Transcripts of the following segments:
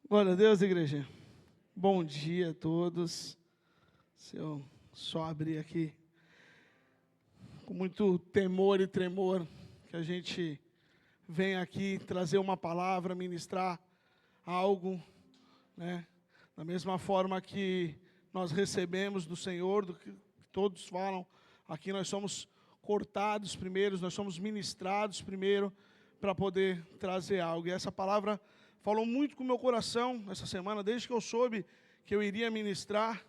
Glória a Deus, igreja. Bom dia a todos. Se eu só abrir aqui, com muito temor e tremor, que a gente vem aqui trazer uma palavra, ministrar algo, né? Da mesma forma que nós recebemos do Senhor, do que todos falam, aqui nós somos cortados primeiro, nós somos ministrados primeiro, para poder trazer algo. E essa palavra falou muito com o meu coração essa semana, desde que eu soube que eu iria ministrar,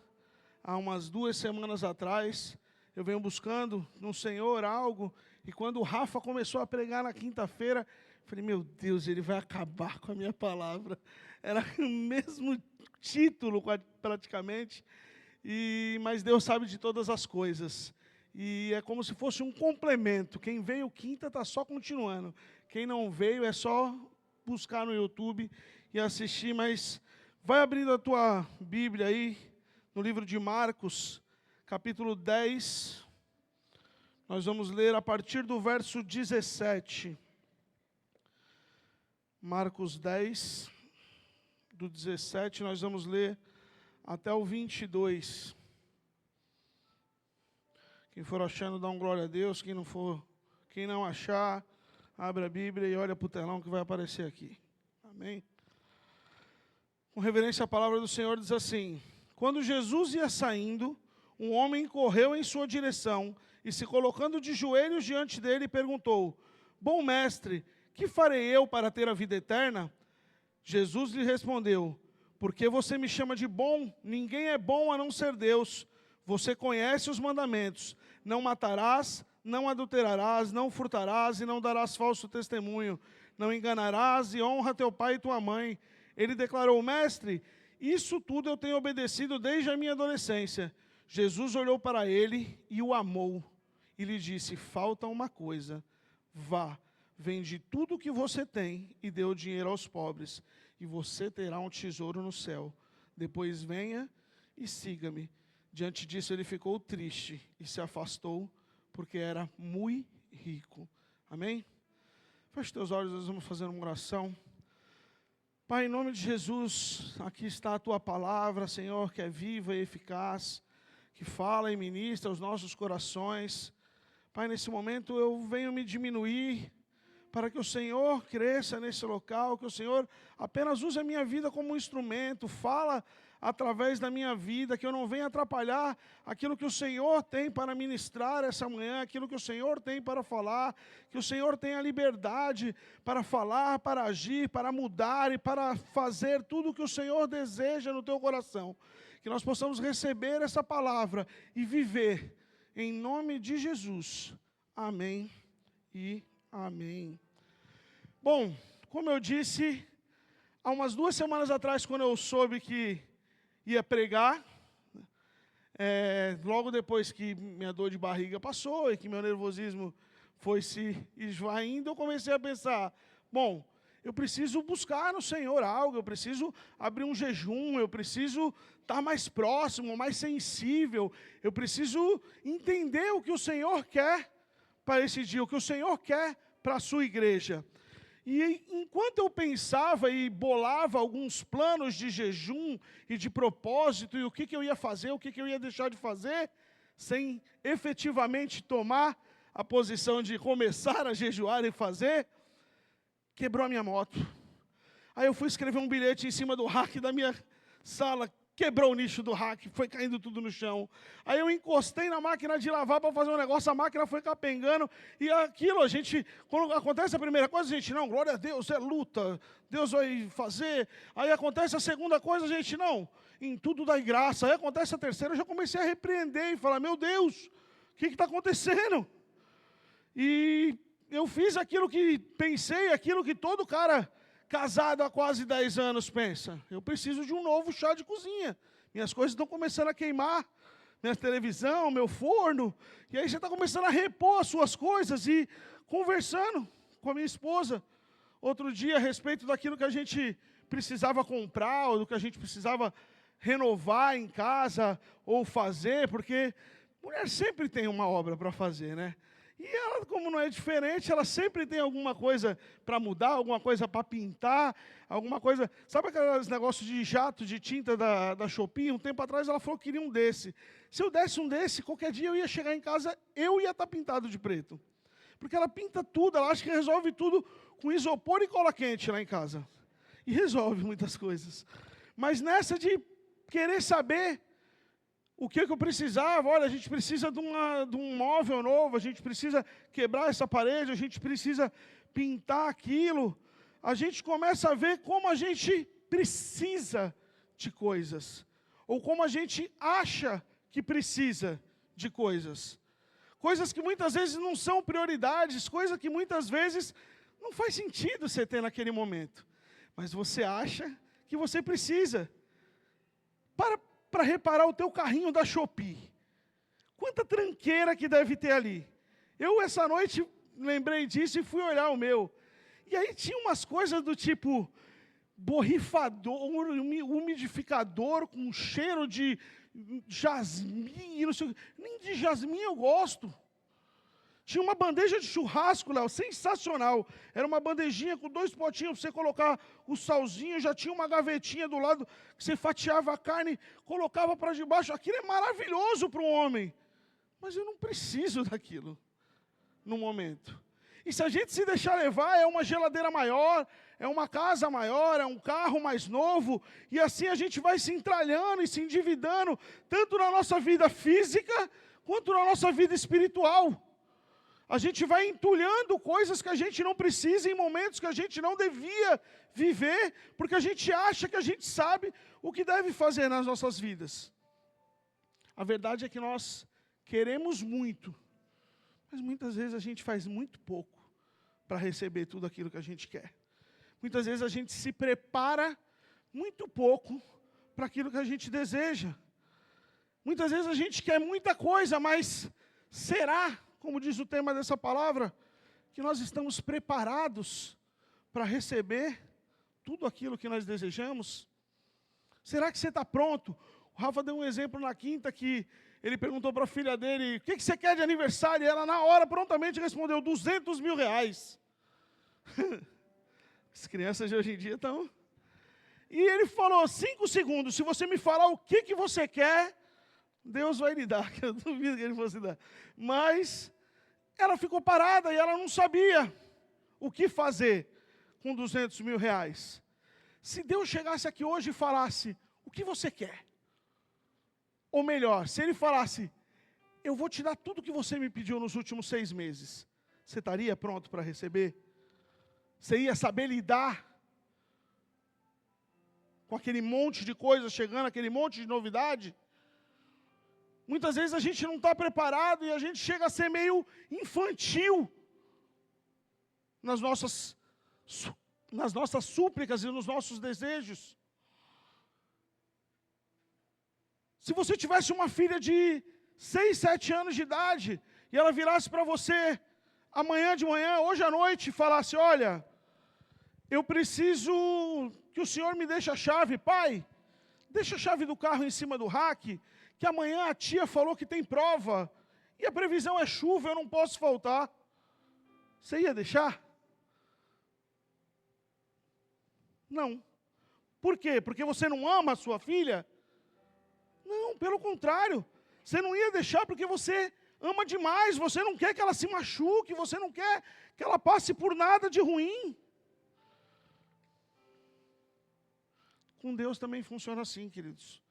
há umas 2 semanas atrás. Eu venho buscando no Senhor algo, e quando o Rafa começou a pregar na quinta-feira, falei, meu Deus, ele vai acabar com a minha palavra. Era o mesmo título praticamente, mas Deus sabe de todas as coisas. E é como se fosse um complemento. Quem veio quinta está só continuando. Quem não veio é só buscar no YouTube e assistir. Mas vai abrindo a tua Bíblia aí, no livro de Marcos, capítulo 10. Nós vamos ler a partir do verso 17. Marcos 10, do 17, nós vamos ler até o 22. Quem for achando, dá um glória a Deus. Quem não achar, abre a Bíblia e olha para o telão que vai aparecer aqui. Amém? Com reverência à palavra do Senhor, diz assim: quando Jesus ia saindo, um homem correu em sua direção e, se colocando de joelhos diante dele, perguntou: bom mestre, que farei eu para ter a vida eterna? Jesus lhe respondeu: porque você me chama de bom? Ninguém é bom a não ser Deus. Você conhece os mandamentos: não matarás, não adulterarás, não furtarás e não darás falso testemunho, não enganarás e honra teu pai e tua mãe. Ele declarou: mestre, isso tudo eu tenho obedecido desde a minha adolescência. Jesus olhou para ele e o amou e lhe disse: falta uma coisa, vá, vende tudo o que você tem e dê o dinheiro aos pobres, e você terá um tesouro no céu. Depois venha e siga-me. Diante disso ele ficou triste e se afastou, porque era muito rico. Amém? Feche teus olhos, nós vamos fazer uma oração. Pai, em nome de Jesus, aqui está a Tua palavra, Senhor, que é viva e eficaz, que fala e ministra aos nossos corações. Pai, nesse momento eu venho me diminuir, para que o Senhor cresça nesse local, que o Senhor apenas use a minha vida como um instrumento, fala através da minha vida, que eu não venha atrapalhar aquilo que o Senhor tem para ministrar essa manhã, aquilo que o Senhor tem para falar, que o Senhor tenha liberdade para falar, para agir, para mudar e para fazer tudo o que o Senhor deseja no teu coração. Que nós possamos receber essa palavra e viver, em nome de Jesus. Amém e amém. Bom, como eu disse, há umas 2 semanas atrás, quando eu soube que ia pregar, logo depois que minha dor de barriga passou e que meu nervosismo foi se esvaindo, eu comecei a pensar, bom, eu preciso buscar no Senhor algo, eu preciso abrir um jejum, eu preciso estar mais próximo, mais sensível, eu preciso entender o que o Senhor quer para esse dia, o que o Senhor quer para a sua igreja. E enquanto eu pensava e bolava alguns planos de jejum e de propósito, e o que eu ia fazer, o que eu ia deixar de fazer, sem efetivamente tomar a posição de começar a jejuar e fazer, quebrou a minha moto. Aí eu fui escrever um bilhete em cima do rack da minha sala, quebrou o nicho do rack, foi caindo tudo no chão. Aí eu encostei na máquina de lavar para fazer um negócio, a máquina foi capengando, e aquilo, a gente, quando acontece a primeira coisa, a gente, não, glória a Deus, é luta, Deus vai fazer. Aí acontece a segunda coisa, a gente, não, em tudo dá graça. Aí acontece a terceira, eu já comecei a repreender e falar, meu Deus, o que está acontecendo? E eu fiz aquilo que pensei, aquilo que todo cara casado há quase 10 anos pensa: eu preciso de um novo chá de cozinha. Minhas coisas estão começando a queimar, minha televisão, meu forno. E aí você está começando a repor as suas coisas. E conversando com a minha esposa, outro dia, a respeito daquilo que a gente precisava comprar, ou do que a gente precisava renovar em casa, ou fazer, porque mulher sempre tem uma obra para fazer, né? E ela, como não é diferente, ela sempre tem alguma coisa para mudar, alguma coisa para pintar, alguma coisa... Sabe aqueles negócios de jato, de tinta da Shopee? Um tempo atrás ela falou que queria um desse. Se eu desse um desse, qualquer dia eu ia chegar em casa, eu ia estar pintado de preto. Porque ela pinta tudo, ela acha que resolve tudo com isopor e cola quente lá em casa. E resolve muitas coisas. Mas nessa de querer saber o que eu precisava, olha, a gente precisa de um móvel novo, a gente precisa quebrar essa parede, a gente precisa pintar aquilo. A gente começa a ver como a gente precisa de coisas. Ou como a gente acha que precisa de coisas. Coisas que muitas vezes não são prioridades, coisas que muitas vezes não faz sentido você ter naquele momento. Mas você acha que você precisa. Para reparar o teu carrinho da Shopee. Quanta tranqueira que deve ter ali. Eu, essa noite, lembrei disso e fui olhar o meu. E aí tinha umas coisas do tipo borrifador, umidificador com cheiro de jasmim, não sei, nem de jasmim eu gosto. Tinha uma bandeja de churrasco, Léo, sensacional. Era uma bandejinha com 2 potinhos para você colocar o salzinho, já tinha uma gavetinha do lado que você fatiava a carne, colocava para debaixo. Aquilo é maravilhoso para um homem. Mas eu não preciso daquilo no momento. E se a gente se deixar levar, é uma geladeira maior, é uma casa maior, é um carro mais novo, e assim a gente vai se entralhando e se endividando, tanto na nossa vida física, quanto na nossa vida espiritual. A gente vai entulhando coisas que a gente não precisa em momentos que a gente não devia viver, porque a gente acha que a gente sabe o que deve fazer nas nossas vidas. A verdade é que nós queremos muito, mas muitas vezes a gente faz muito pouco para receber tudo aquilo que a gente quer. Muitas vezes a gente se prepara muito pouco para aquilo que a gente deseja. Muitas vezes a gente quer muita coisa, mas será, como diz o tema dessa palavra, que nós estamos preparados para receber tudo aquilo que nós desejamos? Será que você está pronto? O Rafa deu um exemplo na quinta que ele perguntou para a filha dele, o que você quer de aniversário? E ela na hora prontamente respondeu, 200 mil reais. As crianças de hoje em dia estão... E ele falou, 5 segundos, se você me falar o que você quer, Deus vai lhe dar, que eu duvido que ele fosse dar. Mas ela ficou parada e ela não sabia o que fazer com 200 mil reais. Se Deus chegasse aqui hoje e falasse, o que você quer? Ou melhor, se Ele falasse, eu vou te dar tudo que você me pediu nos últimos 6 meses, você estaria pronto para receber? Você ia saber lidar com aquele monte de coisas chegando, aquele monte de novidade? Muitas vezes a gente não está preparado e a gente chega a ser meio infantil nas nossas súplicas e nos nossos desejos. Se você tivesse uma filha de 6, 7 anos de idade e ela virasse para você amanhã de manhã, hoje à noite, e falasse, olha, eu preciso que o senhor me deixe a chave. Pai, deixa a chave do carro em cima do rack, que amanhã a tia falou que tem prova, e a previsão é chuva, eu não posso faltar. Você ia deixar? Não. Por quê? Porque você não ama a sua filha? Não, pelo contrário. Você não ia deixar porque você ama demais, você não quer que ela se machuque, você não quer que ela passe por nada de ruim. Com Deus também funciona assim, queridos.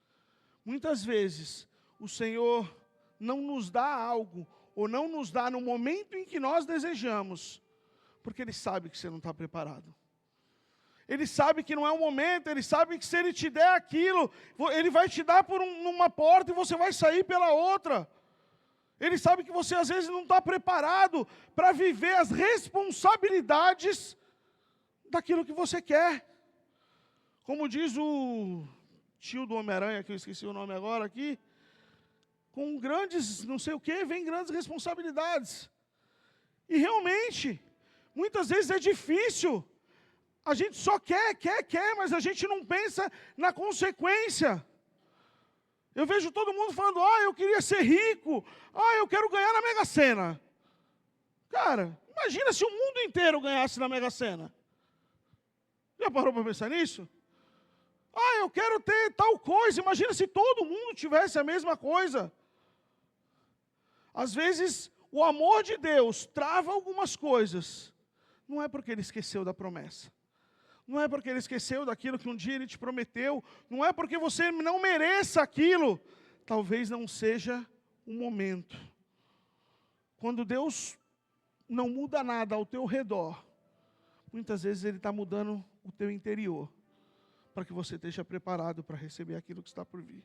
Muitas vezes, o Senhor não nos dá algo, ou não nos dá no momento em que nós desejamos, porque Ele sabe que você não está preparado. Ele sabe que não é o momento, Ele sabe que se Ele te der aquilo, Ele vai te dar por numa porta e você vai sair pela outra. Ele sabe que você às vezes não está preparado para viver as responsabilidades daquilo que você quer. Como diz o tio do Homem-Aranha, que eu esqueci o nome agora aqui, com grandes, não sei o que, vem grandes responsabilidades. E realmente, muitas vezes é difícil. A gente só quer, mas a gente não pensa na consequência. Eu vejo todo mundo falando, eu queria ser rico, eu quero ganhar na Mega Sena. Cara, imagina se o mundo inteiro ganhasse na Mega Sena. Já parou para pensar nisso? Ah, eu quero ter tal coisa. Imagina se todo mundo tivesse a mesma coisa. Às vezes, o amor de Deus trava algumas coisas. Não é porque Ele esqueceu da promessa. Não é porque Ele esqueceu daquilo que um dia Ele te prometeu. Não é porque você não mereça aquilo. Talvez não seja o momento. Quando Deus não muda nada ao teu redor, muitas vezes Ele está mudando o teu interior, para que você esteja preparado para receber aquilo que está por vir.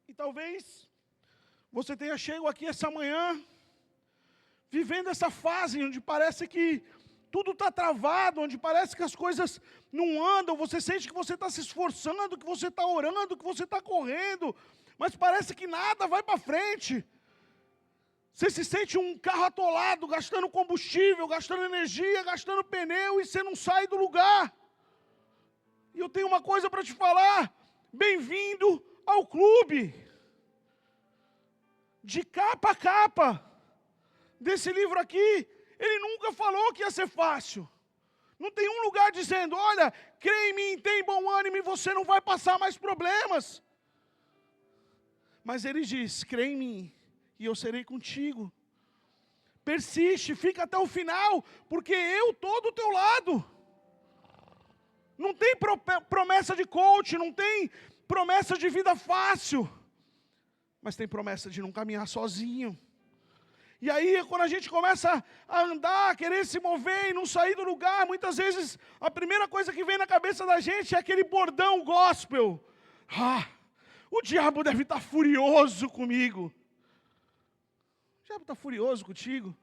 E talvez você tenha chegado aqui essa manhã, vivendo essa fase onde parece que tudo está travado, onde parece que as coisas não andam, você sente que você está se esforçando, que você está orando, que você está correndo, mas parece que nada vai para frente. Você se sente um carro atolado, gastando combustível, gastando energia, gastando pneu, e você não sai do lugar. E eu tenho uma coisa para te falar, bem-vindo ao clube. De capa a capa, desse livro aqui, ele nunca falou que ia ser fácil. Não tem um lugar dizendo, olha, crê em mim, tem bom ânimo e você não vai passar mais problemas. Mas ele diz, crê em mim e eu serei contigo. Persiste, fica até o final, porque eu estou do teu lado. Não tem promessa de coach, não tem promessa de vida fácil. Mas tem promessa de não caminhar sozinho. E aí, quando a gente começa a andar, querer se mover e não sair do lugar, muitas vezes a primeira coisa que vem na cabeça da gente é aquele bordão gospel. Ah, o diabo deve estar furioso comigo. O diabo está furioso contigo.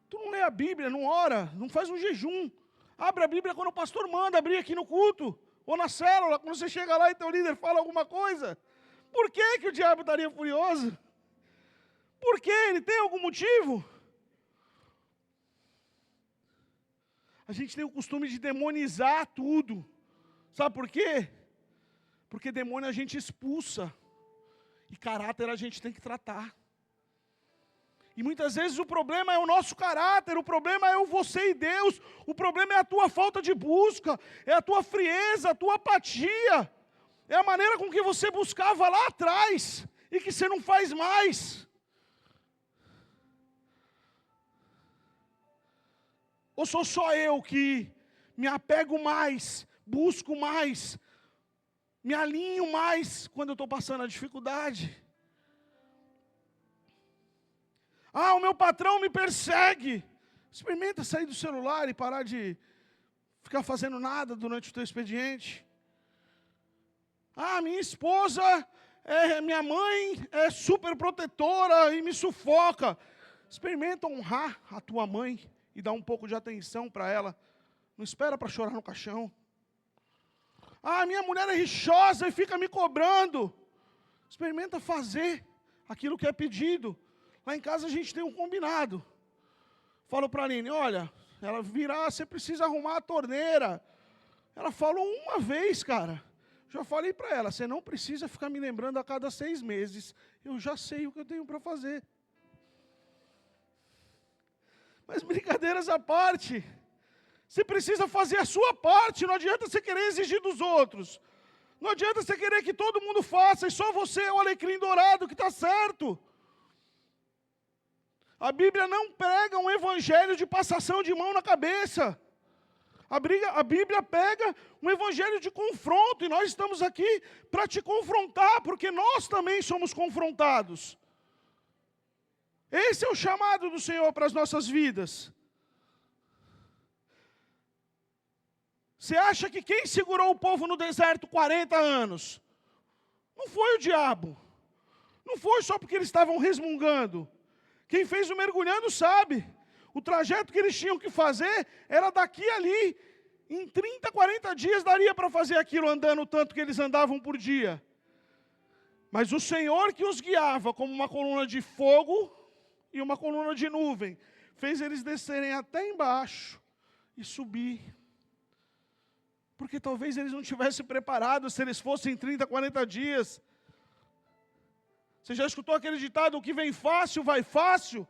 Tu não lê a Bíblia, não ora, não faz um jejum. Abre a Bíblia quando o pastor manda abrir aqui no culto. Ou na célula, quando você chega lá e teu líder fala alguma coisa. Por que o diabo estaria furioso? Por quê? Ele tem algum motivo? A gente tem o costume de demonizar tudo. Sabe por quê? Porque demônio a gente expulsa. E caráter a gente tem que tratar. E muitas vezes o problema é o nosso caráter, o problema é o você e Deus, o problema é a tua falta de busca, é a tua frieza, a tua apatia, é a maneira com que você buscava lá atrás e que você não faz mais. Ou sou só eu que me apego mais, busco mais, me alinho mais quando eu estou passando a dificuldade? Ah, o meu patrão me persegue. Experimenta sair do celular e parar de ficar fazendo nada durante o teu expediente. Ah, minha esposa, minha mãe é super protetora e me sufoca. Experimenta honrar a tua mãe e dar um pouco de atenção para ela. Não espera para chorar no caixão. Ah, minha mulher é rixosa e fica me cobrando. Experimenta fazer aquilo que é pedido. Lá em casa a gente tem um combinado. Falo para a Aline, olha, ela virá, você precisa arrumar a torneira. Ela falou uma vez, cara. Já falei para ela, você não precisa ficar me lembrando a cada 6 meses. Eu já sei o que eu tenho para fazer. Mas brincadeiras à parte, você precisa fazer a sua parte, não adianta você querer exigir dos outros. Não adianta você querer que todo mundo faça, e só você é o alecrim dourado que está certo. A Bíblia não prega um evangelho de passação de mão na cabeça. A Bíblia pega um evangelho de confronto, e nós estamos aqui para te confrontar, porque nós também somos confrontados. Esse é o chamado do Senhor para as nossas vidas. Você acha que quem segurou o povo no deserto 40 anos? Não foi o diabo. Não foi só porque eles estavam resmungando. Quem fez o mergulhando sabe. O trajeto que eles tinham que fazer era daqui a ali. Em 30, 40 dias daria para fazer aquilo andando o tanto que eles andavam por dia. Mas o Senhor que os guiava como uma coluna de fogo e uma coluna de nuvem, fez eles descerem até embaixo e subir. Porque talvez eles não tivessem preparados se eles fossem 30, 40 dias. Você já escutou aquele ditado, o que vem fácil, vai fácil?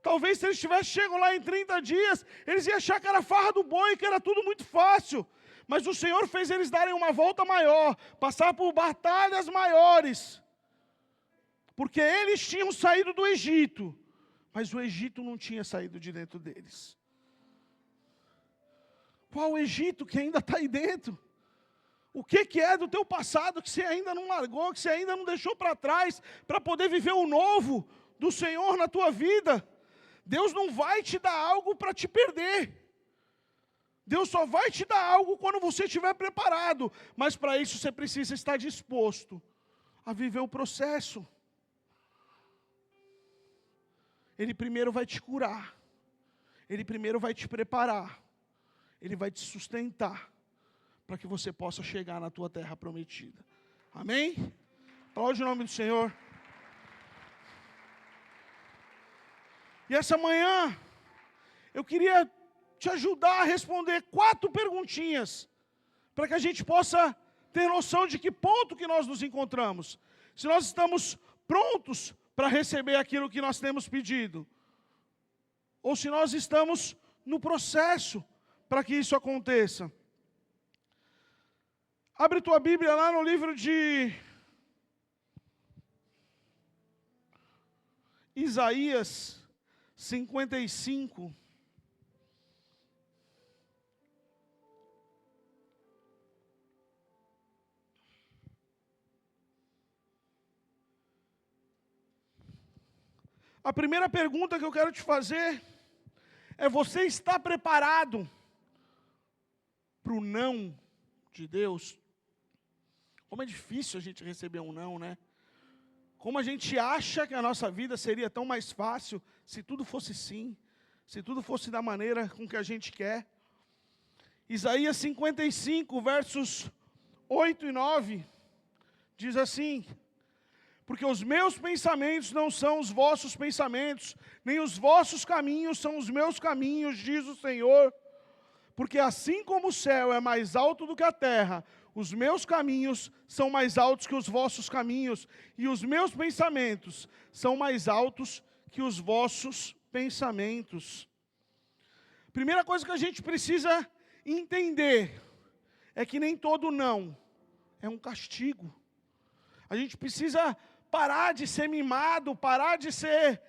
Talvez se eles tivessem chegado lá em 30 dias, eles iam achar que era farra do boi, que era tudo muito fácil. Mas o Senhor fez eles darem uma volta maior, passar por batalhas maiores. Porque eles tinham saído do Egito, mas o Egito não tinha saído de dentro deles. Qual o Egito que ainda está aí dentro? O que é do teu passado que você ainda não largou, que você ainda não deixou para trás, para poder viver o novo do Senhor na tua vida? Deus não vai te dar algo para te perder. Deus só vai te dar algo quando você estiver preparado. Mas para isso você precisa estar disposto a viver o processo. Ele primeiro vai te curar. Ele primeiro vai te preparar. Ele vai te sustentar, para que você possa chegar na tua terra prometida. Amém? Aplaude o nome do Senhor. E essa manhã, eu queria te ajudar a responder 4 perguntinhas, para que a gente possa ter noção de que ponto que nós nos encontramos. Se nós estamos prontos para receber aquilo que nós temos pedido, ou se nós estamos no processo para que isso aconteça. Abre tua Bíblia lá no livro de Isaías 55. A primeira pergunta que eu quero te fazer é: você está preparado para o não de Deus? Como é difícil a gente receber um não, né? Como a gente acha que a nossa vida seria tão mais fácil se tudo fosse sim, se tudo fosse da maneira com que a gente quer. Isaías 55, versos 8 e 9, diz assim: porque os meus pensamentos não são os vossos pensamentos, nem os vossos caminhos são os meus caminhos, diz o Senhor. Porque assim como o céu é mais alto do que a terra, os meus caminhos são mais altos que os vossos caminhos, e os meus pensamentos são mais altos que os vossos pensamentos. Primeira coisa que a gente precisa entender é que nem todo não é um castigo. A gente precisa parar de ser mimado, parar de ser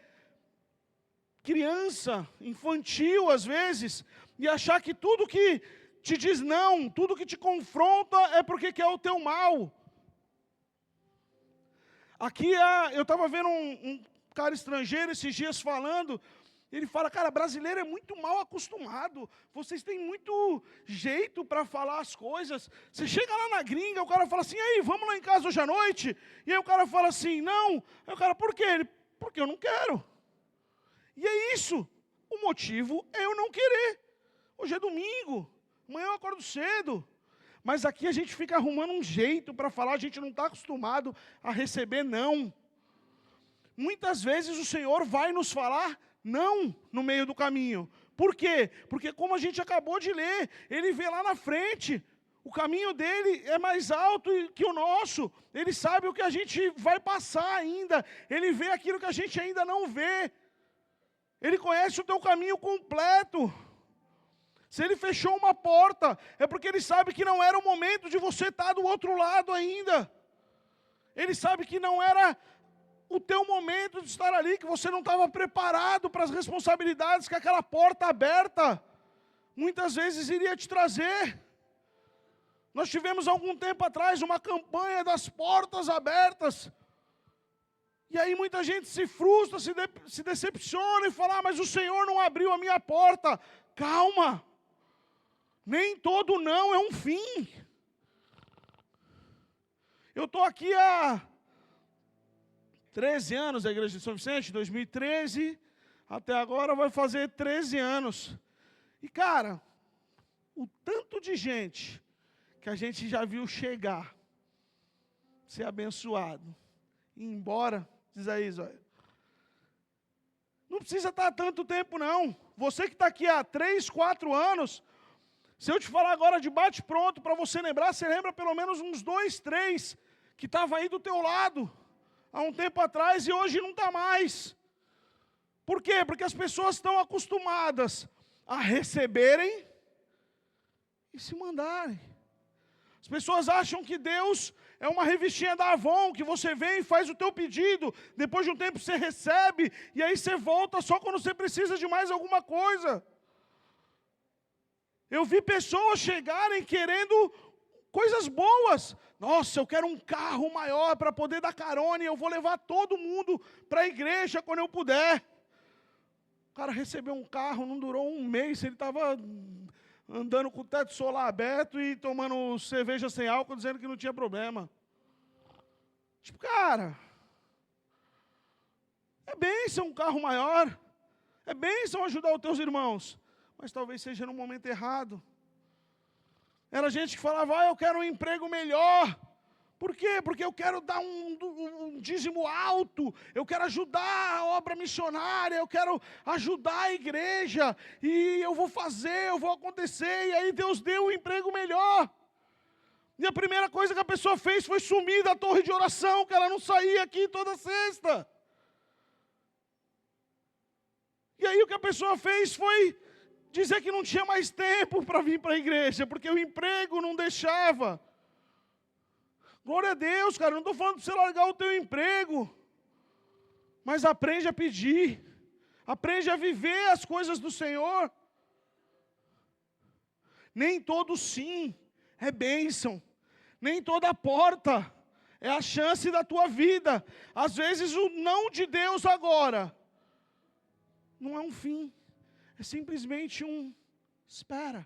criança, infantil às vezes, e achar que tudo que te diz não, tudo que te confronta é porque quer o teu mal. Aqui eu estava vendo um cara estrangeiro esses dias falando, ele fala: cara, brasileiro é muito mal acostumado, vocês têm muito jeito para falar as coisas. Você chega lá na gringa, o cara fala assim: e aí, vamos lá em casa hoje à noite? E aí o cara fala assim: não. Aí o cara: por quê? Ele: porque eu não quero. E é isso, o motivo é eu não querer. Hoje é domingo, amanhã eu acordo cedo. Mas aqui a gente fica arrumando um jeito para falar, a gente não está acostumado a receber não. Muitas vezes o Senhor vai nos falar não no meio do caminho. Por quê? Porque como a gente acabou de ler, Ele vê lá na frente, o caminho dele é mais alto que o nosso. Ele sabe o que a gente vai passar ainda. Ele vê aquilo que a gente ainda não vê. Ele conhece o teu caminho completo. Se Ele fechou uma porta, é porque Ele sabe que não era o momento de você estar do outro lado ainda. Ele sabe que não era o teu momento de estar ali, que você não estava preparado para as responsabilidades que aquela porta aberta muitas vezes iria te trazer. Nós tivemos algum tempo atrás uma campanha das portas abertas. E aí muita gente se frustra, se decepciona e fala: mas o Senhor não abriu a minha porta. Calma. Nem todo não é um fim. Eu estou aqui há 13 anos da Igreja de São Vicente, 2013, até agora vai fazer 13 anos. E cara, o tanto de gente que a gente já viu chegar, ser abençoado, ir embora, diz aí, Zóia. Não precisa estar tanto tempo não. Você que está aqui há 3, 4 anos, se eu te falar agora de bate-pronto para você lembrar, você lembra pelo menos uns 2, 3 que estavam aí do teu lado, há um tempo atrás e hoje não está mais. Por quê? Porque as pessoas estão acostumadas a receberem e se mandarem. As pessoas acham que Deus é uma revistinha da Avon, que você vem e faz o teu pedido, depois de um tempo você recebe, e aí você volta só quando você precisa de mais alguma coisa. Eu vi pessoas chegarem querendo coisas boas. Nossa, eu quero um carro maior para poder dar carona, e eu vou levar todo mundo para a igreja quando eu puder. O cara recebeu um carro, não durou um mês, ele estava andando com o teto solar aberto e tomando cerveja sem álcool, dizendo que não tinha problema. Tipo, cara, é bênção um carro maior, é bênção ajudar os teus irmãos, mas talvez seja no momento errado. Era gente que falava, eu quero um emprego melhor. Por quê? Porque eu quero dar um dízimo alto, eu quero ajudar a obra missionária, eu quero ajudar a igreja, e eu vou fazer, eu vou acontecer, e aí Deus deu um emprego melhor. E a primeira coisa que a pessoa fez foi sumir da torre de oração, que ela não saía aqui toda sexta. E aí o que a pessoa fez foi dizer que não tinha mais tempo para vir para a igreja, porque o emprego não deixava. Glória a Deus, cara, não estou falando para você largar o teu emprego, mas aprende a pedir, aprende a viver as coisas do Senhor. Nem todo sim é bênção, nem toda porta é a chance da tua vida. Às vezes o não de Deus agora não é um fim, é simplesmente um espera.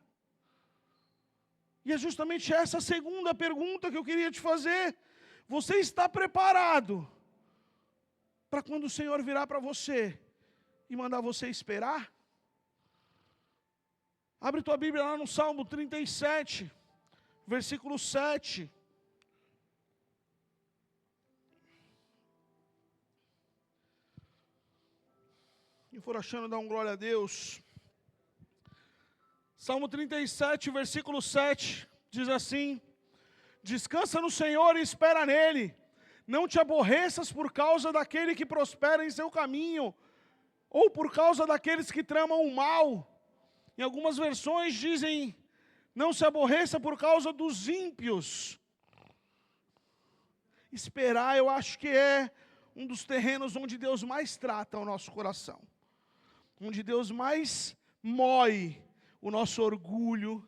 E é justamente essa segunda pergunta que eu queria te fazer. Você está preparado para quando o Senhor virar para você e mandar você esperar? Abre tua Bíblia lá no Salmo 37, versículo 7. Quem for achando, dá um glória a Deus. Salmo 37, versículo 7, diz assim: descansa no Senhor e espera nele, não te aborreças por causa daquele que prospera em seu caminho, ou por causa daqueles que tramam o mal. Em algumas versões dizem, não se aborreça por causa dos ímpios. Esperar, eu acho que é um dos terrenos onde Deus mais trata o nosso coração, onde Deus mais mói o nosso orgulho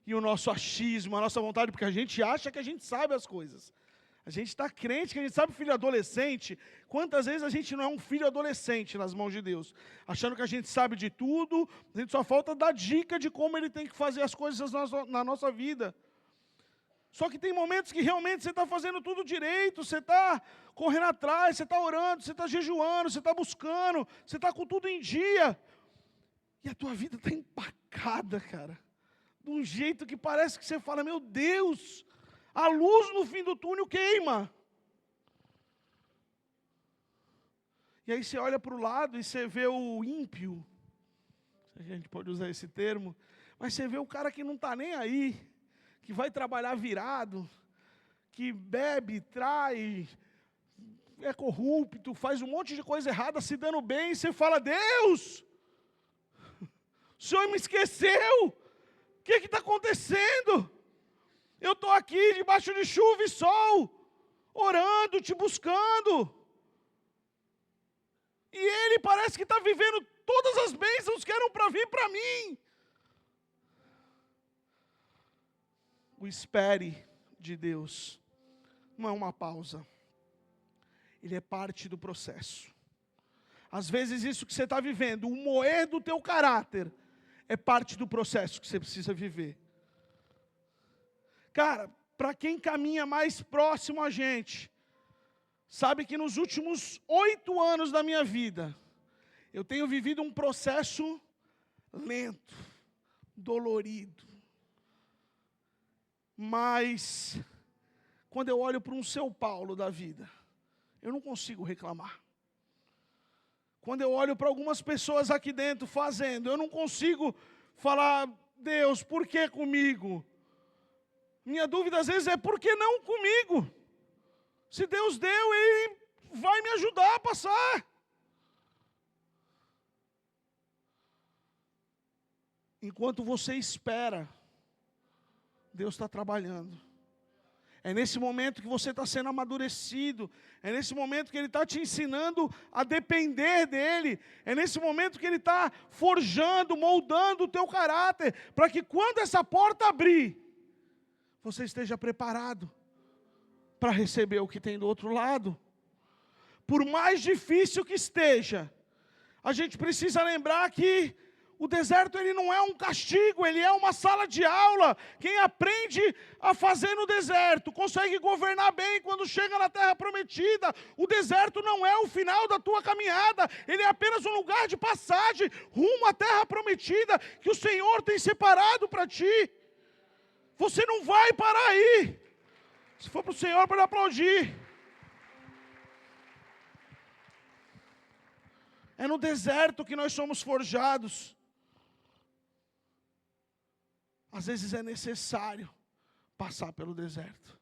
e o nosso achismo, a nossa vontade, porque a gente acha que a gente sabe as coisas. A gente está crente que a gente sabe, filho adolescente. Quantas vezes a gente não é um filho adolescente nas mãos de Deus, achando que a gente sabe de tudo, a gente só falta dar dica de como Ele tem que fazer as coisas na nossa vida. Só que tem momentos que realmente você está fazendo tudo direito, você está correndo atrás, você está orando, você está jejuando, você está buscando, você está com tudo em dia, e a tua vida está empacada, cara, de um jeito que parece que você fala, meu Deus, a luz no fim do túnel queima. E aí você olha para o lado e você vê o ímpio, se a gente pode usar esse termo, mas você vê o cara que não está nem aí, que vai trabalhar virado, que bebe, trai, é corrupto, faz um monte de coisa errada, se dando bem, e você fala, Deus, o Senhor me esqueceu, o que está acontecendo? Eu estou aqui debaixo de chuva e sol, orando, te buscando, e ele parece que está vivendo todas as bênçãos que eram para vir para mim. O espere de Deus não é uma pausa, ele é parte do processo. Às vezes isso que você está vivendo, o moer do teu caráter, é parte do processo que você precisa viver. Cara, para quem caminha mais próximo a gente, sabe que nos últimos 8 anos da minha vida, eu tenho vivido um processo lento, dolorido. Mas, quando eu olho para um seu Paulo da vida, eu não consigo reclamar. Quando eu olho para algumas pessoas aqui dentro fazendo, eu não consigo falar, Deus, por que comigo? Minha dúvida às vezes é, por que não comigo? Se Deus deu, Ele vai me ajudar a passar. Enquanto você espera, Deus está trabalhando. É nesse momento que você está sendo amadurecido. É nesse momento que Ele está te ensinando a depender dEle. É nesse momento que Ele está forjando, moldando o teu caráter, para que quando essa porta abrir, você esteja preparado para receber o que tem do outro lado. Por mais difícil que esteja, a gente precisa lembrar que o deserto ele não é um castigo, ele é uma sala de aula. Quem aprende a fazer no deserto, consegue governar bem quando chega na terra prometida. O deserto não é o final da tua caminhada, ele é apenas um lugar de passagem rumo à terra prometida que o Senhor tem separado para ti. Você não vai parar aí. Se for para o Senhor, pode aplaudir. É no deserto que nós somos forjados. Às vezes é necessário passar pelo deserto.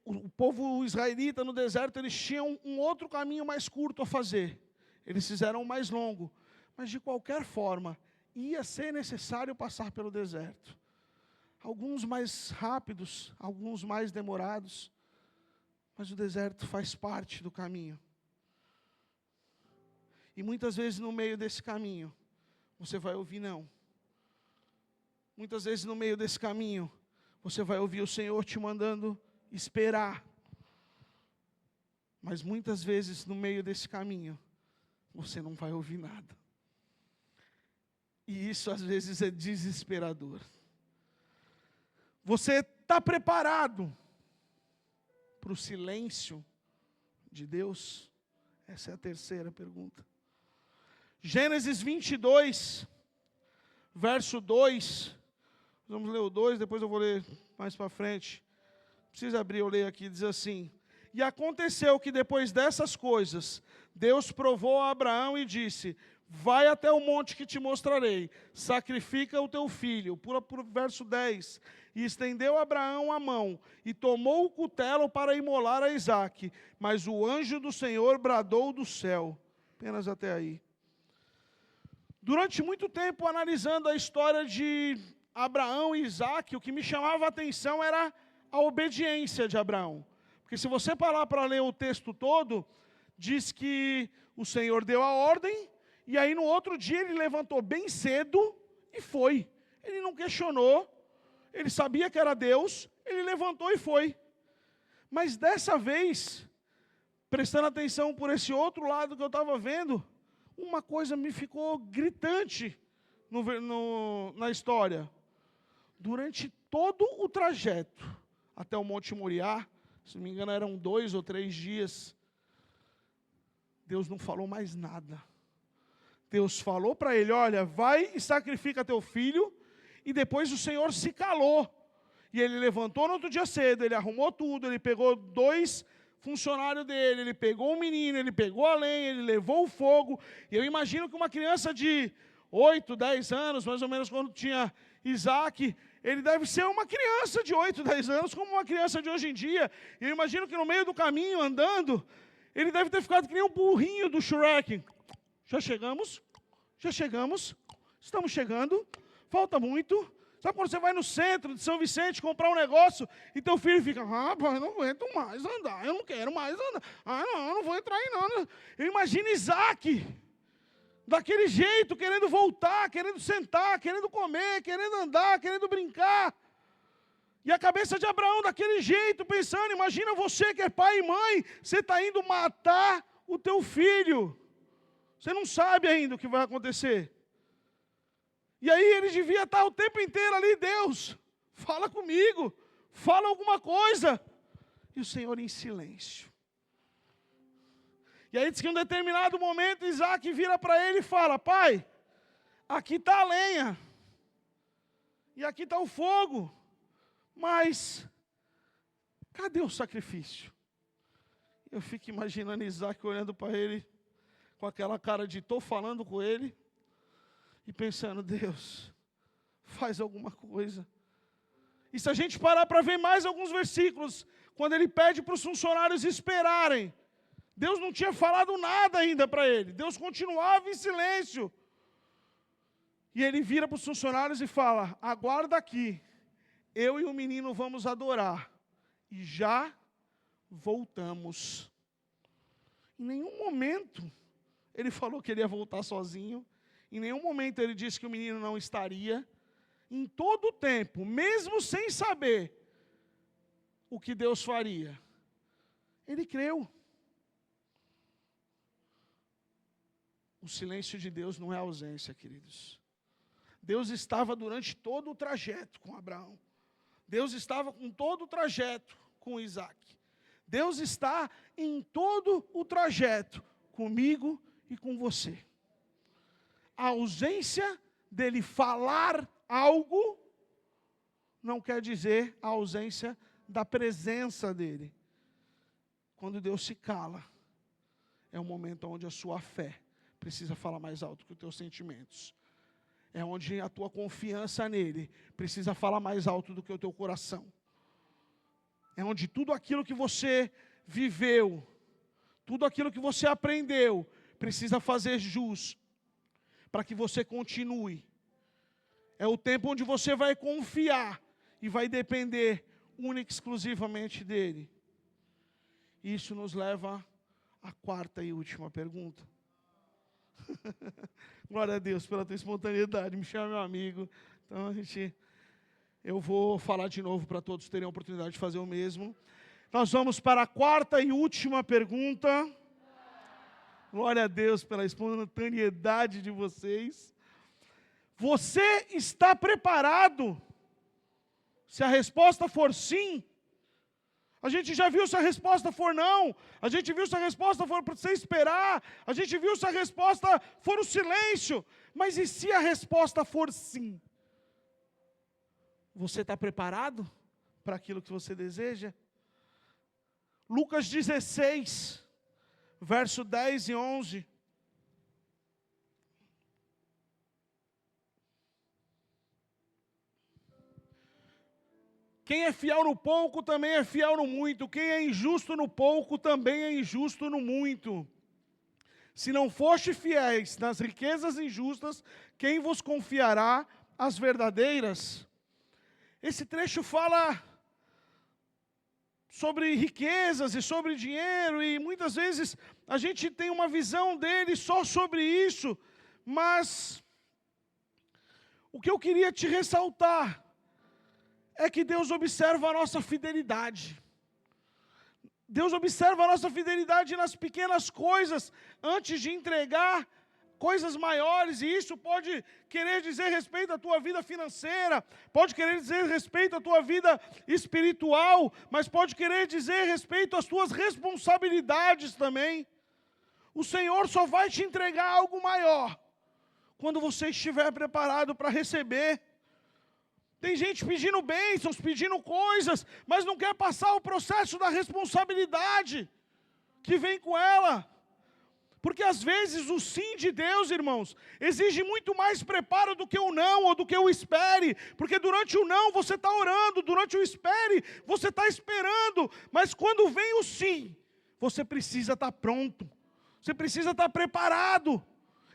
O povo israelita no deserto, eles tinham um outro caminho mais curto a fazer. Eles fizeram o mais longo. Mas de qualquer forma, ia ser necessário passar pelo deserto. Alguns mais rápidos, alguns mais demorados. Mas o deserto faz parte do caminho. E muitas vezes no meio desse caminho, você vai ouvir não. Muitas vezes no meio desse caminho, você vai ouvir o Senhor te mandando esperar. Mas muitas vezes no meio desse caminho, você não vai ouvir nada. E isso às vezes é desesperador. Você está preparado para o silêncio de Deus? Essa é a terceira pergunta. Gênesis 22, verso 2. Vamos ler o 2, depois eu vou ler mais para frente. Não precisa abrir, eu leio aqui, diz assim. E aconteceu que depois dessas coisas, Deus provou a Abraão e disse, vai até o monte que te mostrarei, sacrifica o teu filho. Pula para o verso 10. E estendeu Abraão a mão, e tomou o cutelo para imolar a Isaque. Mas o anjo do Senhor bradou do céu. Apenas até aí. Durante muito tempo, analisando a história de Abraão e Isaque, o que me chamava a atenção era a obediência de Abraão. Porque se você parar para ler o texto todo, diz que o Senhor deu a ordem, e aí no outro dia ele levantou bem cedo e foi. Ele não questionou, ele sabia que era Deus, ele levantou e foi. Mas dessa vez, prestando atenção por esse outro lado que eu estava vendo, uma coisa me ficou gritante na história. Durante todo o trajeto até o Monte Moriá, se não me engano eram 2 ou 3 dias, Deus não falou mais nada. Deus falou para ele, olha, vai e sacrifica teu filho, e depois o Senhor se calou. E ele levantou no outro dia cedo, ele arrumou tudo, ele pegou 2 funcionários dele, ele pegou o menino, ele pegou a lenha, ele levou o fogo. E eu imagino que uma criança de 8, 10 anos, mais ou menos quando tinha Isaac, ele deve ser uma criança de 8, 10 anos, como uma criança de hoje em dia. E eu imagino que no meio do caminho, andando, ele deve ter ficado que nem um burrinho do Shrek. Já chegamos, estamos chegando, falta muito. Sabe quando você vai no centro de São Vicente comprar um negócio e teu filho fica, rapaz, não aguento mais andar, eu não quero mais andar. Não, eu não vou entrar aí não. Eu imagino Isaac, daquele jeito, querendo voltar, querendo sentar, querendo comer, querendo andar, querendo brincar. E a cabeça de Abraão daquele jeito, pensando, imagina você que é pai e mãe, você está indo matar o teu filho. Você não sabe ainda o que vai acontecer. E aí ele devia estar o tempo inteiro ali, Deus, fala comigo, fala alguma coisa. E o Senhor em silêncio. E aí diz que em um determinado momento Isaac vira para ele e fala, pai, aqui está a lenha, e aqui está o fogo, mas cadê o sacrifício? Eu fico imaginando Isaac olhando para ele, com aquela cara de estou falando com ele, e pensando, Deus, faz alguma coisa. E se a gente parar para ver mais alguns versículos, quando ele pede para os funcionários esperarem, Deus não tinha falado nada ainda para ele. Deus continuava em silêncio. E ele vira para os funcionários e fala: aguarda aqui, eu e o menino vamos adorar. E já voltamos. Em nenhum momento ele falou que ele ia voltar sozinho. Em nenhum momento ele disse que o menino não estaria. Em todo o tempo, mesmo sem saber o que Deus faria, ele creu. O silêncio de Deus não é ausência, queridos. Deus estava durante todo o trajeto com Abraão. Deus estava com todo o trajeto com Isaac. Deus está em todo o trajeto comigo e com você. A ausência dele falar algo não quer dizer a ausência da presença dele. Quando Deus se cala, é um momento onde a sua fé precisa falar mais alto que os teus sentimentos. É onde a tua confiança nele precisa falar mais alto do que o teu coração. É onde tudo aquilo que você viveu, tudo aquilo que você aprendeu, precisa fazer jus para que você continue. É o tempo onde você vai confiar e vai depender única e exclusivamente dele. Isso nos leva à quarta e última pergunta. Glória a Deus pela tua espontaneidade. Me chama, meu amigo. Então, eu vou falar de novo para todos terem a oportunidade de fazer o mesmo. Nós vamos para a quarta e última pergunta. Glória a Deus pela espontaneidade de vocês. Você está preparado? Se a resposta for sim, a gente já viu se a resposta for não, a gente viu se a resposta for para você esperar, a gente viu se a resposta for o silêncio, mas e se a resposta for sim? Você está preparado para aquilo que você deseja? Lucas 16, verso 10 e 11. Quem é fiel no pouco também é fiel no muito. Quem é injusto no pouco também é injusto no muito. Se não foste fiéis nas riquezas injustas, quem vos confiará as verdadeiras? Esse trecho fala sobre riquezas e sobre dinheiro, e muitas vezes a gente tem uma visão dele só sobre isso, mas o que eu queria te ressaltar é que Deus observa a nossa fidelidade. Deus observa a nossa fidelidade nas pequenas coisas, antes de entregar coisas maiores, e isso pode querer dizer respeito à tua vida financeira, pode querer dizer respeito à tua vida espiritual, mas pode querer dizer respeito às tuas responsabilidades também. O Senhor só vai te entregar algo maior quando você estiver preparado para receber. Tem gente pedindo bênçãos, pedindo coisas, mas não quer passar o processo da responsabilidade que vem com ela. Porque às vezes o sim de Deus, irmãos, exige muito mais preparo do que o não, ou do que o espere. Porque durante o não você está orando, durante o espere você está esperando. Mas quando vem o sim, você precisa estar pronto, você precisa estar preparado.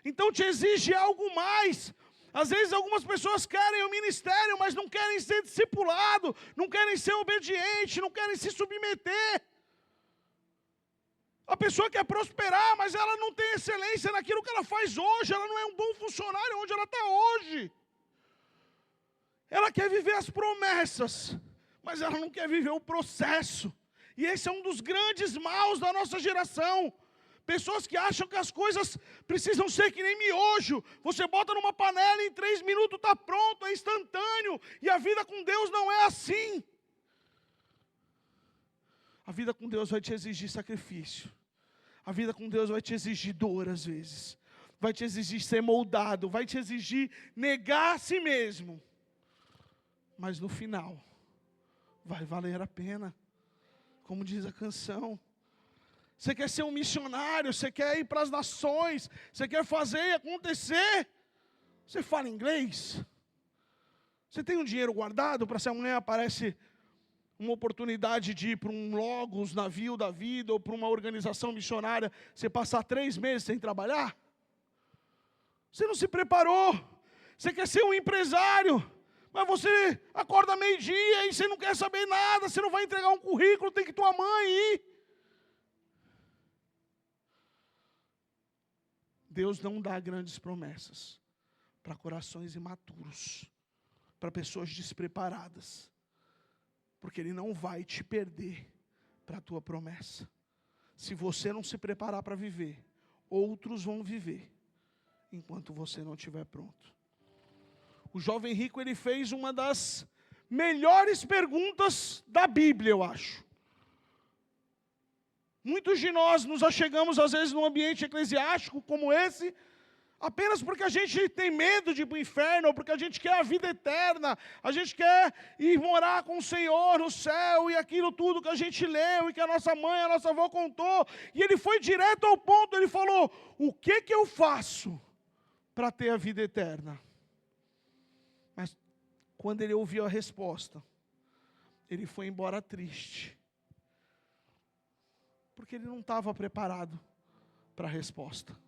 Então te exige algo mais. Às vezes algumas pessoas querem o ministério, mas não querem ser discipulado, não querem ser obediente, não querem se submeter. A pessoa quer prosperar, mas ela não tem excelência naquilo que ela faz hoje, ela não é um bom funcionário onde ela está hoje. Ela quer viver as promessas, mas ela não quer viver o processo. E esse é um dos grandes maus da nossa geração. Pessoas que acham que as coisas precisam ser que nem miojo. Você bota numa panela e em 3 minutos está pronto, é instantâneo. E a vida com Deus não é assim. A vida com Deus vai te exigir sacrifício. A vida com Deus vai te exigir dor às vezes. Vai te exigir ser moldado. Vai te exigir negar a si mesmo. Mas no final, vai valer a pena. Como diz a canção. Você quer ser um missionário, você quer ir para as nações, você quer fazer e acontecer. Você fala inglês? Você tem um dinheiro guardado para se amanhã aparece uma oportunidade de ir para um Logos, navio da vida, ou para uma organização missionária, você passar 3 meses sem trabalhar? Você não se preparou. Você quer ser um empresário, mas você acorda meio-dia e você não quer saber nada, você não vai entregar um currículo, tem que tua mãe ir. Deus não dá grandes promessas para corações imaturos, para pessoas despreparadas, porque Ele não vai te perder para a tua promessa. Se você não se preparar para viver, outros vão viver, enquanto você não estiver pronto. O jovem rico, ele fez uma das melhores perguntas da Bíblia, eu acho. Muitos de nós nos achegamos, às vezes, num ambiente eclesiástico como esse, apenas porque a gente tem medo de ir para o inferno, ou porque a gente quer a vida eterna, a gente quer ir morar com o Senhor no céu, e aquilo tudo que a gente leu, e que a nossa mãe, a nossa avó contou, e ele foi direto ao ponto, ele falou, o que eu faço para ter a vida eterna? Mas quando ele ouviu a resposta, ele foi embora triste, porque ele não estava preparado para a resposta.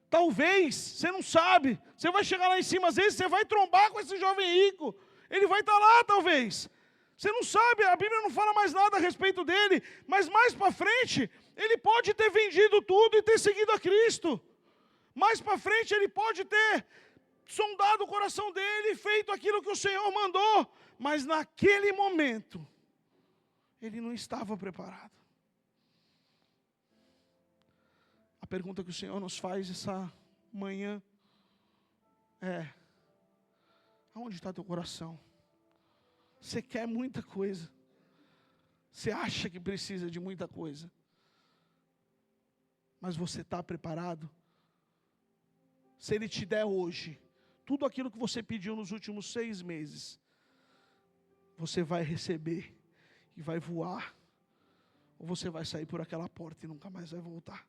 Talvez, você não sabe, você vai chegar lá em cima, às vezes você vai trombar com esse jovem rico, ele vai estar lá talvez, você não sabe, a Bíblia não fala mais nada a respeito dele, mas mais para frente, ele pode ter vendido tudo e ter seguido a Cristo, mais para frente ele pode ter sondado o coração dele e feito aquilo que o Senhor mandou, mas naquele momento, ele não estava preparado. A pergunta que o Senhor nos faz essa manhã é: aonde está teu coração? Você quer muita coisa, você acha que precisa de muita coisa, mas você está preparado? Se Ele te der hoje tudo aquilo que você pediu nos últimos 6 meses, você vai receber e vai voar, ou você vai sair por aquela porta e nunca mais vai voltar?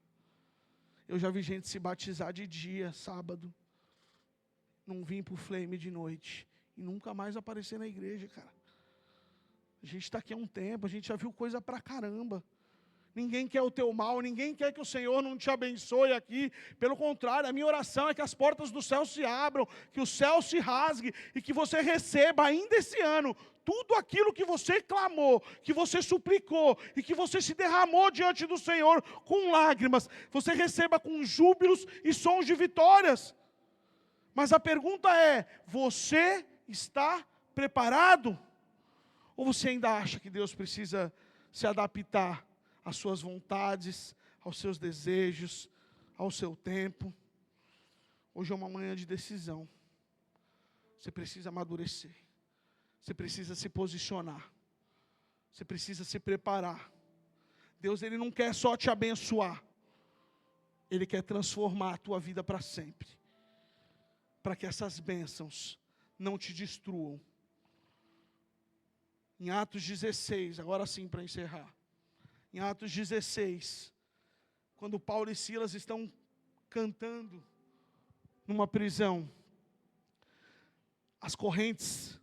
Eu já vi gente se batizar de dia, sábado, não vim para o Flame de noite, e nunca mais aparecer na igreja, cara. A gente está aqui há um tempo, a gente já viu coisa pra caramba. Ninguém quer o teu mal, ninguém quer que o Senhor não te abençoe aqui. Pelo contrário, a minha oração é que as portas do céu se abram, que o céu se rasgue e que você receba ainda esse ano tudo aquilo que você clamou, que você suplicou e que você se derramou diante do Senhor com lágrimas. Você receba com júbilos e sons de vitórias. Mas a pergunta é: você está preparado? Ou você ainda acha que Deus precisa se adaptar às suas vontades, aos seus desejos, ao seu tempo? Hoje é uma manhã de decisão. Você precisa amadurecer. Você precisa se posicionar. Você precisa se preparar. Deus, Ele não quer só te abençoar. Ele quer transformar a tua vida para sempre. Para que essas bênçãos não te destruam. Em Atos 16, agora sim para encerrar. Em Atos 16, quando Paulo e Silas estão cantando numa prisão, as correntes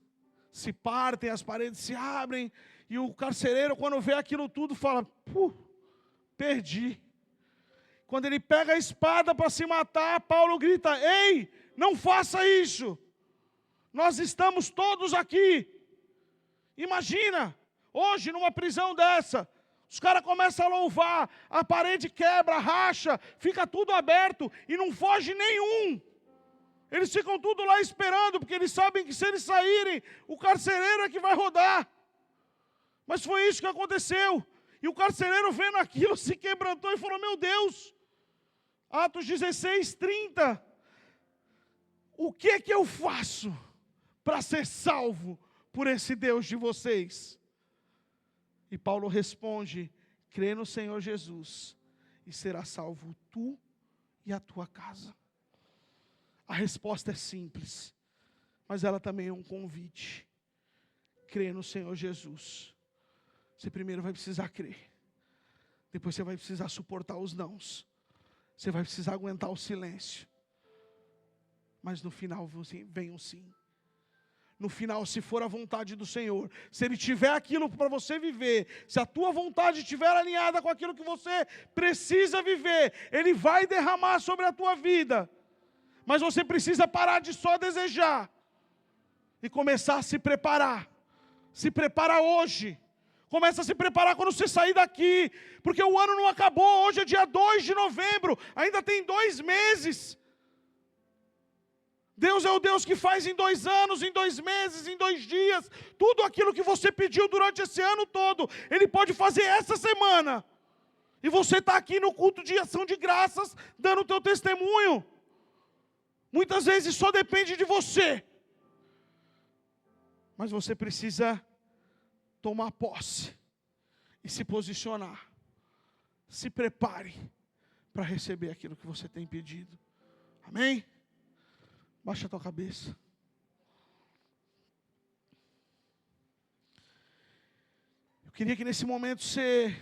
se partem, as paredes se abrem, e o carcereiro, quando vê aquilo tudo, fala: perdi. Quando ele pega a espada para se matar, Paulo grita: ei, não faça isso, nós estamos todos aqui. Imagina, hoje numa prisão dessa, os caras começam a louvar, a parede quebra, racha, fica tudo aberto e não foge nenhum. Eles ficam tudo lá esperando, porque eles sabem que se eles saírem, o carcereiro é que vai rodar. Mas foi isso que aconteceu. E o carcereiro, vendo aquilo, se quebrantou e falou: meu Deus, Atos 16, 30. O que eu faço para ser salvo por esse Deus de vocês? E Paulo responde: crê no Senhor Jesus e será salvo tu e a tua casa. A resposta é simples, mas ela também é um convite. Crê no Senhor Jesus. Você primeiro vai precisar crer. Depois você vai precisar suportar os nãos. Você vai precisar aguentar o silêncio. Mas no final vem o sim. no final, se for a vontade do Senhor, se Ele tiver aquilo para você viver, se a tua vontade estiver alinhada com aquilo que você precisa viver, Ele vai derramar sobre a tua vida. Mas você precisa parar de só desejar e começar a se preparar. Se prepara hoje. Começa a se preparar quando você sair daqui, porque o ano não acabou. Hoje é dia 2 de novembro, ainda tem 2 meses. Deus é o Deus que faz em 2 anos, em 2 meses, em 2 dias. Tudo aquilo que você pediu durante esse ano todo, Ele pode fazer essa semana. E você está aqui no culto de ação de graças, dando o teu testemunho. Muitas vezes só depende de você. Mas você precisa tomar posse e se posicionar. Se prepare para receber aquilo que você tem pedido. Amém? Baixa a tua cabeça. Eu queria que nesse momento você